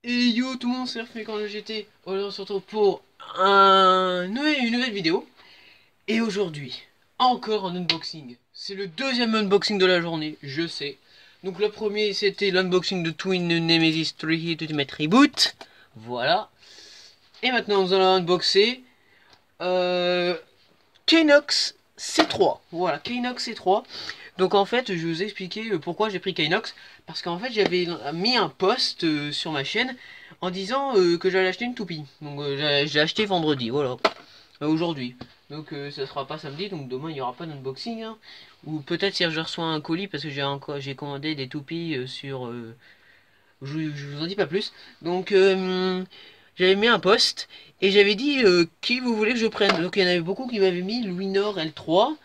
Et yo tout le monde, c'est refait quand le GT. Aujourd'hui on se retrouve pour une nouvelle vidéo. Et aujourd'hui, encore un unboxing. C'est le deuxième unboxing de la journée, je sais. Donc le premier c'était l'unboxing de Twin Nemesis 3 Hit Ultimate Reboot. Voilà. Et maintenant nous allons unboxer Kanox C3. Voilà, Kanox C3. Donc en fait, je vais vous expliquer pourquoi j'ai pris Kanox. Parce qu'en fait, j'avais mis un post sur ma chaîne en disant que j'allais acheter une toupie. Donc j'ai acheté vendredi, voilà. Aujourd'hui. Donc ça sera pas samedi, donc demain il n'y aura pas d'unboxing. Hein. Ou peut-être si je reçois un colis parce que j'ai commandé des toupies sur... je vous en dis pas plus. Donc j'avais mis un post et j'avais dit qui vous voulez que je prenne. Donc il y en avait beaucoup qui m'avaient mis Luinor L3.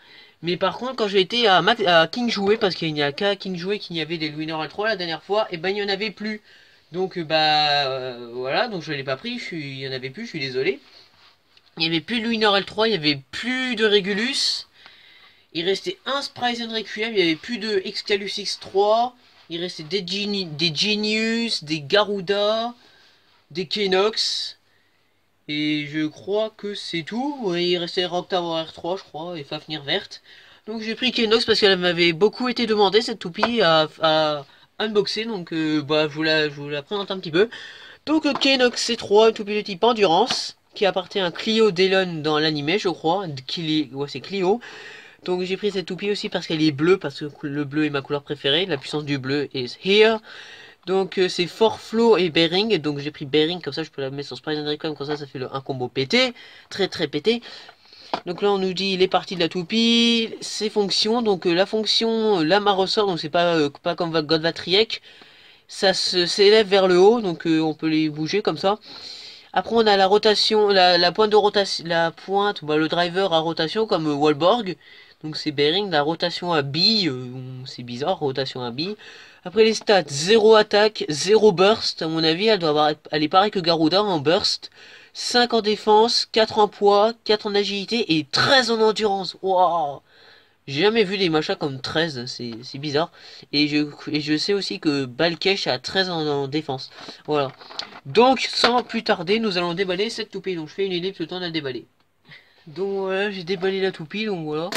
Mais par contre, quand j'ai été à King Jouet, parce qu'il n'y a qu'à King Jouet qu'il y avait des Luinor L3 la dernière fois, et ben il n'y en avait plus. Donc voilà, donc je l'ai pas pris, il y en avait plus, je suis désolé. Il n'y avait plus de Luinor L3, il n'y avait plus de Regulus. Il restait un Spryzen Requiem, il n'y avait plus de Excalus X3. Il restait des Genius, des Garuda, des Kenox. Et je crois que c'est tout. Et il restait Rocktower R3, je crois, et Fafnir verte. Donc j'ai pris Kenox parce qu'elle m'avait beaucoup été demandée, cette toupie, à unboxer. Donc je vous la présente un petit peu. Donc Kenox C3, une toupie de type Endurance, qui appartient à Clio Delon dans l'anime, je crois. Ouais, c'est Clio. Donc j'ai pris cette toupie aussi parce qu'elle est bleue, parce que le bleu est ma couleur préférée. La puissance du bleu is here. Donc c'est Fort Flow et Bearing. Donc j'ai pris Bearing, comme ça je peux la mettre sur Sprite and Recon, comme ça fait un combo pété. Très très pété. Donc là on nous dit les parties de la toupie, ses fonctions. Donc la fonction lama ressort, donc c'est pas comme Godvatriek. Ça s'élève vers le haut, donc on peut les bouger comme ça. Après on a la rotation, la pointe de rotation, le driver à rotation comme Wallborg. Donc c'est bearing, la rotation à bille, c'est bizarre, rotation à bille. Après les stats, 0 attaque, 0 burst, à mon avis elle est pareille que Garuda en burst. 5 en défense, 4 en poids, 4 en agilité et 13 en endurance. Waouh! J'ai jamais vu des machins comme 13, c'est bizarre. Et je sais aussi que Balkesh a 13 en défense. Voilà. Donc, sans plus tarder, nous allons déballer cette toupie. Donc, je fais une ellipse le temps de la déballer. Donc, voilà, j'ai déballé la toupie. Donc, voilà.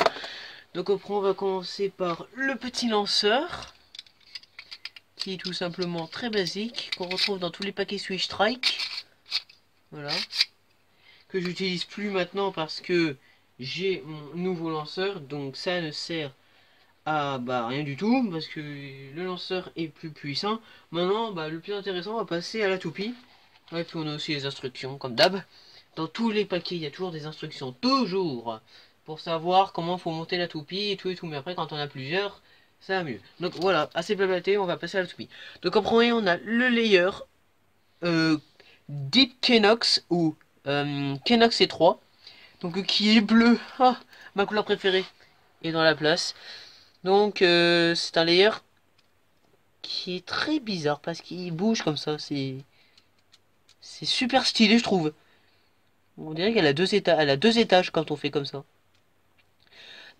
Donc, après, on va commencer par le petit lanceur. Qui est tout simplement très basique. Qu'on retrouve dans tous les paquets Switch Strike. Voilà. Que j'utilise plus maintenant parce que j'ai mon nouveau lanceur. Donc, ça ne sert à rien du tout. Parce que le lanceur est plus puissant. Maintenant, le plus intéressant, on va passer à la toupie. Ouais, puis on a aussi les instructions, comme d'hab. Dans tous les paquets, il y a toujours des instructions, toujours, pour savoir comment faut monter la toupie et tout et tout. Mais après, quand on a plusieurs, ça va mieux. Donc voilà, assez blablaté, on va passer à la toupie. Donc en premier, on a le layer euh, Deep Kenox ou Kenox C3. Donc qui est bleu, ma couleur préférée, est dans la place. Donc c'est un layer qui est très bizarre parce qu'il bouge comme ça. C'est super stylé, je trouve. On dirait qu'elle a deux étages, elle a deux étages quand on fait comme ça.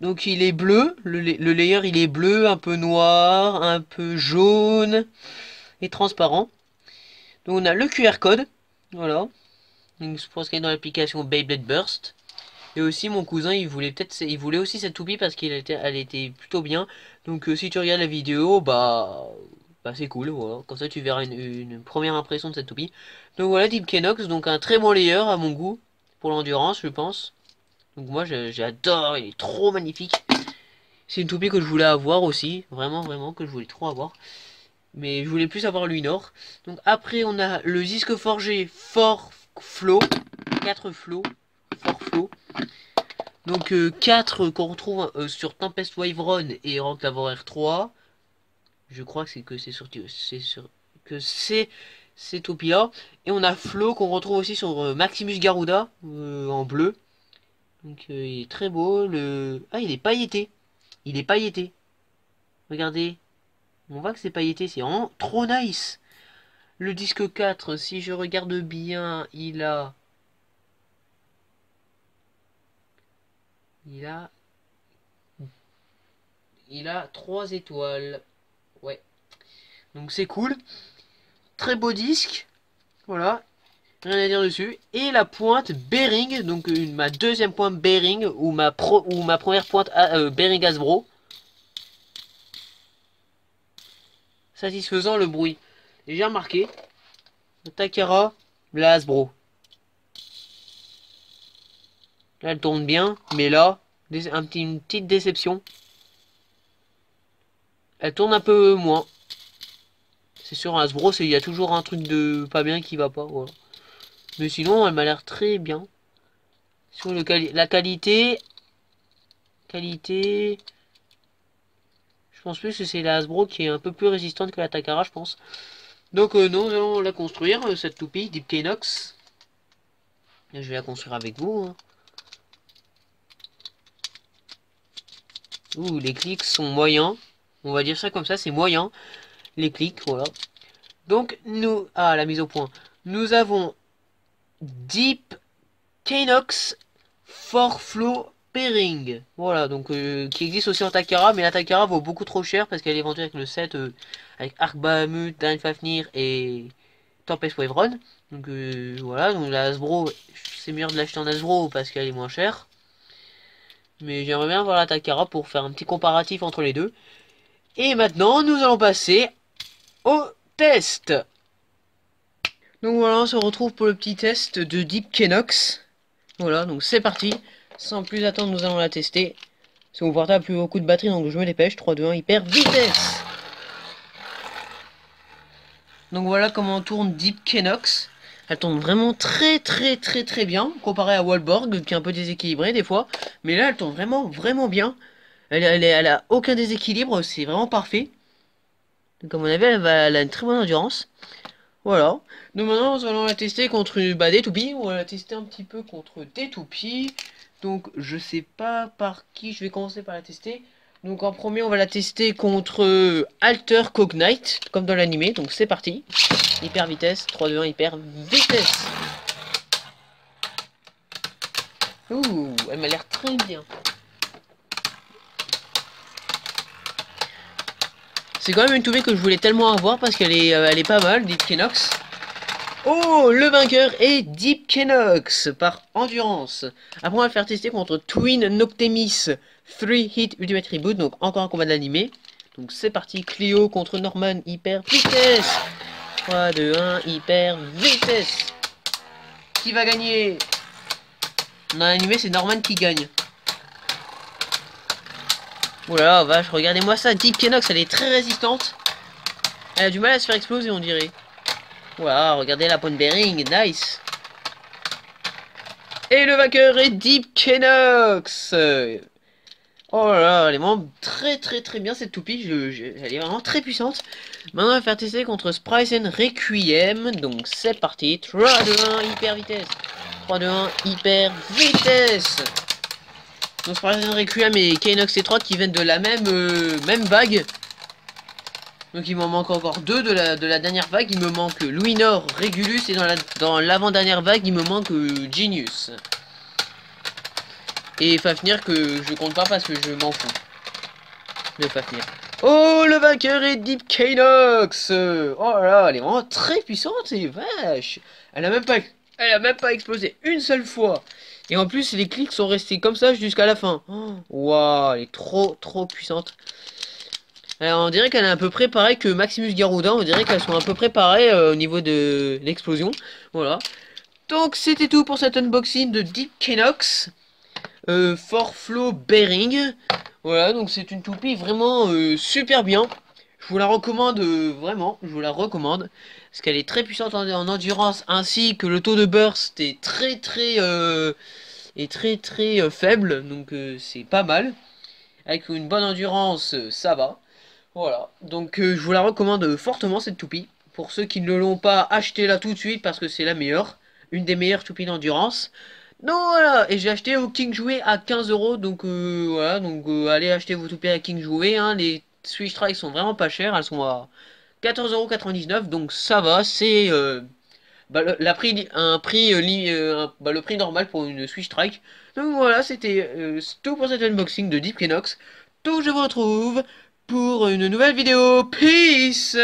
Donc il est bleu, le layer il est bleu, un peu noir, un peu jaune et transparent. Donc on a le QR code, voilà. Donc je pense qu'elle est dans l'application Beyblade Burst. Et aussi mon cousin il voulait aussi cette toupie parce elle était plutôt bien. Donc si tu regardes la vidéo, c'est cool, voilà. Comme ça tu verras une première impression de cette toupie. Donc voilà Deep Kenox, donc un très bon layer à mon goût pour l'endurance je pense. Donc moi j'adore, il est trop magnifique. C'est une toupie que je voulais avoir aussi, vraiment vraiment que je voulais trop avoir. Mais je voulais plus avoir Luinor. Donc après on a le disque forgé Fort Flow, 4 flots, Fort Flow. Donc 4 qu'on retrouve sur Tempest Wyvern et Rock Lavor R3. Je crois que c'est ces toupies là. Et on a Flow qu'on retrouve aussi sur Maximus Garuda en bleu. Donc il est très beau. Ah il est pailleté. Il est pailleté. Regardez. On voit que c'est pailleté. C'est vraiment trop nice. Le disque 4, si je regarde bien, il a, il a 3 étoiles. Ouais. Donc c'est cool. Très beau disque. Voilà, rien à dire dessus. Et la pointe Bering, donc ma deuxième pointe Bering, ou ma première pointe Bering Hasbro. Satisfaisant le bruit. Et j'ai remarqué, le Takara, la Hasbro. Là, elle tourne bien, mais là, une petite déception. Elle tourne un peu moins. C'est sûr, Hasbro, il y a toujours un truc de pas bien qui va pas, voilà. Mais sinon, elle m'a l'air très bien. Sur la qualité... Qualité... Je pense plus que c'est la Hasbro qui est un peu plus résistante que la Takara, je pense. Donc, nous allons la construire, cette toupie, Deep Kenox. Je vais la construire avec vous, hein. Ouh, les clics sont moyens. On va dire ça comme ça, c'est moyen. Les clics, voilà. Donc, nous... Ah, la mise au point. Nous avons Deep Kenox For Flow Pairing. Voilà, donc qui existe aussi en Takara, mais la Takara vaut beaucoup trop cher parce qu'elle est vendue avec le set avec Arc Bahamut, Daring Fafnir et Tempest Wave Run. Donc voilà, donc la Hasbro, c'est mieux de l'acheter en Hasbro parce qu'elle est moins chère. Mais j'aimerais bien voir la Takara pour faire un petit comparatif entre les deux. Et maintenant, nous allons passer au test. Donc voilà, on se retrouve pour le petit test de Deep Kenox. Voilà, donc c'est parti. Sans plus attendre, nous allons la tester. Parce que mon portable a plus beaucoup de batterie, donc je me dépêche. 3, 2, 1, hyper vitesse. Donc voilà comment on tourne Deep Kenox. Elle tourne vraiment très bien, comparée à Wallborg, qui est un peu déséquilibré des fois. Mais là, elle tourne vraiment bien. Elle a aucun déséquilibre, c'est vraiment parfait. Donc à mon avis, elle a une très bonne endurance. Voilà. Donc maintenant, nous allons la tester contre des toupies. On va la tester un petit peu contre des toupies. Donc je sais pas par qui je vais commencer par la tester. Donc en premier, on va la tester contre Alter Cognite, comme dans l'animé. Donc c'est parti. Hyper vitesse, 3, 2, 1, hyper vitesse. Ouh, elle m'a l'air très bien. C'est quand même une toupie que je voulais tellement avoir parce qu'elle est pas mal, Deep Kenox. Oh, le vainqueur est Deep Kenox par endurance. Après, on va le faire tester contre Twin Noctemis 3 Hit Ultimate Reboot, donc encore un combat d'animé. Donc c'est parti, Clio contre Norman, hyper vitesse. 3, 2, 1, hyper vitesse. Qui va gagner? Dans l'animé, c'est Norman qui gagne. Oh là là, vache, regardez-moi ça, Deep Kenox, elle est très résistante. Elle a du mal à se faire exploser, on dirait. Waouh, regardez la pointe Bering, nice. Et le vainqueur est Deep Kenox. Oh là là, elle est vraiment très bien cette toupie, elle est vraiment très puissante. Maintenant on va faire tester contre Spryzen Requiem, donc c'est parti. 3, 2, 1, hyper vitesse. 3, 2, 1, hyper vitesse. Donc Spryzen Requiem et Kenox C3 qui viennent de la même vague. Donc il m'en manque encore deux de la dernière vague. Il me manque Luinor, Regulus et dans l'avant-dernière vague il me manque Genius. Et Fafnir que je compte pas parce que je m'en fous de Fafnir. Oh, le vainqueur est Deep Kenox. Oh là là, elle est vraiment très puissante et vache. Elle a même pas explosé une seule fois. Et en plus les clics sont restés comme ça jusqu'à la fin. Waouh, elle est trop puissante. Alors, on dirait qu'elle est à peu près pareil que Maximus Garuda. On dirait qu'elles sont à peu près pareilles au niveau de l'explosion. Voilà. Donc c'était tout pour cet unboxing de Deep Kenox. For Flow Bearing. Voilà, donc c'est une toupie vraiment super bien. Je vous la recommande vraiment, je vous la recommande. Parce qu'elle est très puissante en endurance, ainsi que le taux de burst est très faible. Donc c'est pas mal. Avec une bonne endurance, ça va. Voilà, donc je vous la recommande fortement cette toupie. Pour ceux qui ne l'ont pas, achetez-la tout de suite parce que c'est la meilleure. Une des meilleures toupies d'endurance. Donc voilà, et j'ai acheté au King Jouet à 15 €. Donc voilà, donc allez acheter vos toupies à King Jouet. Hein. Les Switch Strike sont vraiment pas chères, elles sont à 14,99 €. Donc ça va, c'est le prix normal pour une Switch Strike. Donc voilà, c'était tout pour cet unboxing de Deep Kenox. Donc je vous retrouve pour une nouvelle vidéo. Peace!